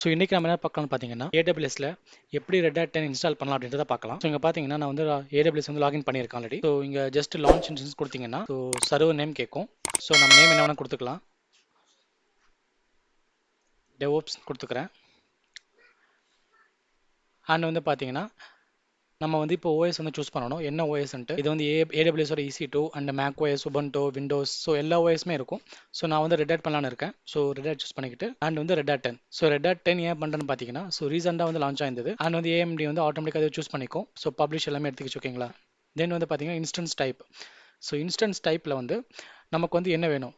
So இன்றைக்கி நம்ம என்ன பார்க்கலாம்னு பார்த்தீங்கன்னா ஏடபிள்யூஎஸ்ல எப்படி ரெட் ஹேட் 10 இன்ஸ்டால் பண்ணலாம் அப்படின்றத பார்க்கலாம். ஸோ இங்கே பார்த்தீங்கன்னா நான் வந்து ஏடபிள்யூஎஸ் வந்து லாகின் பண்ணியிருக்கேன் ஆல்ரெடி. ஸோ இங்கே ஜஸ்ட் லான்ச் இன்ஸ்டன்ஸ் கொடுத்தீங்கன்னா ஸோ சர்வர் நேம் கேட்கும். ஸோ நம்ம நேம் என்ன வேணால் கொடுத்துக்கலாம். டெவோப்ஸ் கொடுத்துக்கிறேன். அண்ட் வந்து பார்த்தீங்கன்னா நம்ம வந்து இப்போ ஓஎஸ் வந்து சூஸ் பண்ணணும். என்ன ஓஎஸ்ன்ட்டு இது வந்து ஏடபிள்யூஎஸோட EC2 and Mac OS, Ubuntu, Windows, so எல்லா ஓஎஸ்மே இருக்கும். ஸோ நான் வந்து ரெட் ஹேட் பண்ணலான்னு இருக்கேன். ஸோ ரெட் ஹேட் சூஸ் பண்ணிக்கிட்டு அண்ட் வந்து red hat 10. So red hat 10 ஏன் பண்ணுறேன்னு பார்த்தீங்கன்னா ஸோ ரீசெண்டாக வந்து லான்ச் ஆயிருந்தது. அண்ட் வந்து AMD வந்து ஆட்டோமேட்டிக்காக அதை சூஸ் பண்ணிக்கும். ஸோ பப்ளிஷ் எல்லாமே எடுத்துக்கிச்சு. ஓகேங்களா. தென் வந்து பார்த்தீங்கன்னா இன்ஸ்டன்ஸ் டைப். ஸோ இன்ஸ்டன்ஸ் டைப்பில் வந்து நமக்கு வந்து என்ன வேணும்,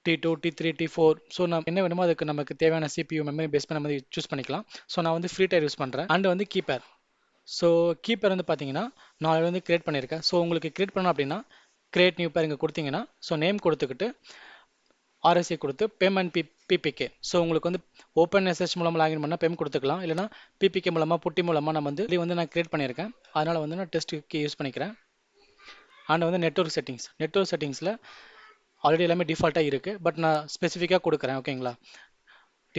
T2, T3, T4. ஸோ நம்ம என்ன வேணுமோ அதுக்கு நமக்கு தேவையான CPU மெமரி பேஸ் பண்ண மாதிரி சூஸ் பண்ணிக்கலாம். ஸோ நான் வந்து ஃப்ரீ டயர் யூஸ் பண்ணுறேன். அண்ட் வந்து கீப்பர். ஸோ கீப்பர் வந்து பார்த்தீங்கன்னா நான் வந்து கிரியேட் பண்ணியிருக்கேன். ஸோ உங்களுக்கு கிரியேட் பண்ணணும் அப்படின்னா கிரியேட் நியூ பேர் இங்கே கொடுத்தீங்கன்னா ஸோ நேம் கொடுத்துக்கிட்டு RSA கொடுத்து பேமெண்ட் PPK. ஸோ உங்களுக்கு வந்து ஓப்பன் SSH மூலமாக லாகின் பண்ணால் பேமெண்ட் கொடுத்துக்கலாம். இல்லைனா PPK மூலமாக புட்டி மூலமாக நம்ம வந்து நான் கிரியேட் பண்ணியிருக்கேன். அதனால் வந்து நான் டெஸ்ட்டுக்கு யூஸ் பண்ணிக்கிறேன். அண்ட் வந்து நெட்வொர்க் செட்டிங்ஸில் ஆல்ரெடி எல்லாமே டிஃபால்ட்டாக இருக்குது. பட் நான் ஸ்பெசிஃபிக்காக கொடுக்குறேன். ஓகேங்களா.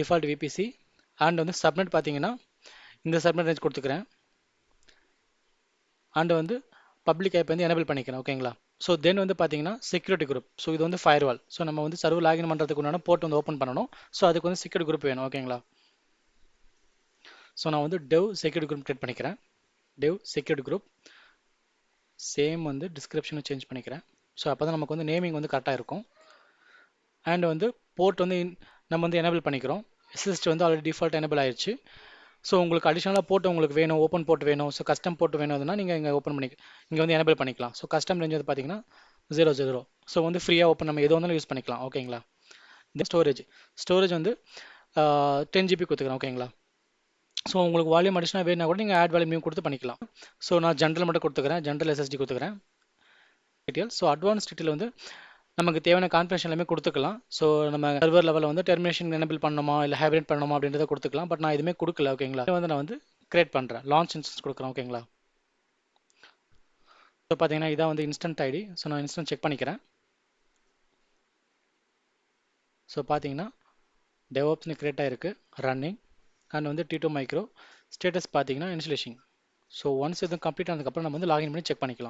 Default VPC. அண்ட் வந்து சப்நெட் பார்த்தீங்கன்னா இந்த சப்நெட் ரேஞ்ச் கொடுத்துக்கிறேன். அண்ட் வந்து பப்ளிக் ஐப் வந்து எனேபிள் பண்ணிக்கிறேன். ஓகேங்களா. ஸோ தென் வந்து பார்த்தீங்கன்னா செக்யூரிட்டி குரூப். ஸோ இது வந்து ஃபயர்வால். ஸோ நம்ம வந்து சர்வர் லாகின் பண்ணுறதுக்கு உண்டான போர்ட் வந்து ஓப்பன் பண்ணணும். ஸோ அதுக்கு வந்து செக்யூரிட்டி குரூப் வேணும். ஓகேங்களா. ஸோ நான் வந்து டெவ் செக்யூரிட்டி குரூப் கிரியேட் பண்ணிக்கிறேன். டெவ் செக்யூரிட்டி குரூப் சேம் வந்து டிஸ்கிரிப்ஷனும் சேஞ்ச் பண்ணிக்கிறேன். ஸோ அப்போ தான் நமக்கு வந்து நேமிங் வந்து கரெக்டாக இருக்கும். அண்ட் வந்து போர்ட் வந்து நம்ம வந்து எனேபிள் பண்ணிக்கிறோம். SSH வந்து ஆல்ரெடி டிஃபால்ட் எனேபிள் ஆயிடுச்சு. ஸோ உங்களுக்கு அடிஷனலாக போர்ட் உங்களுக்கு வேணும், ஓப்பன் போர்ட் வேணும், ஸோ கஸ்டம் போர்ட் வேணும்னா நீங்கள் இங்கே ஓப்பன் பண்ணி இங்கே வந்து எனேபிள் பண்ணிக்கலாம். ஸோ கஸ்டம் ரேஞ்ச் வந்து பார்த்தீங்கன்னா 00. ஸோ வந்து ஃப்ரீயாக ஓப்பன் நம்ம எது வந்தாலும் யூஸ் பண்ணிக்கலாம். ஓகேங்களா. இந்த ஸ்டோரேஜ் வந்து 10 GB கொடுத்துக்கிறேன். ஓகேங்களா. ஸோ உங்களுக்கு வால்யூம் அடிஷனாக வேணும்னா கூட நீங்கள் ஆட் வால்யூம் கொடுத்து பண்ணிக்கலாம். ஸோ நான் ஜென்ரல் மட்டும் கொடுத்துக்கிறேன். ஜென்ரல் SSD கொடுத்துக்கிறேன். டீட்டெயில். ஸோ அட்வான்ஸ் டீட்டெயில் வந்து நமக்கு தேவையான கான்ஃபிகரேஷன் எல்லாமே கொடுத்துக்கலாம். ஸோ நம்ம சர்வர் லெவலில் வந்து டெர்மினேஷன் எனேபிள் பண்ணணுமா இல்லை ஹைப்ரிட் பண்ணணுமா அப்படின்றத கொடுத்துக்கலாம். பட் நான் எதுவுமே கொடுக்கல. ஓகேங்களா. வந்து நான் வந்து கிரியேட் பண்ணுறேன். லான்ச் இன்ஸ்டன்ஸ் கொடுக்குறேன். ஓகேங்களா. ஸோ பார்த்தீங்கன்னா இதான் வந்து இன்ஸ்டன்ட் ஐடி. ஸோ நான் இன்ஸ்டன்ட் செக் பண்ணிக்கிறேன். ஸோ பார்த்தீங்கன்னா டெவோப்ஸ்னு கிரியேட் ஆகிருக்கு, ரன்னிங். அண்ட் வந்து T2 மைக்ரோ ஸ்டேட்டஸ் பார்த்தீங்கன்னா இன்ஸ்டலேஷன். ஸோ ஒன்ஸ் இது கம்ப்ளீட் ஆனதுக்கப்புறம் நம்ம வந்து லாகின் பண்ணி செக் பண்ணிக்கலாம்.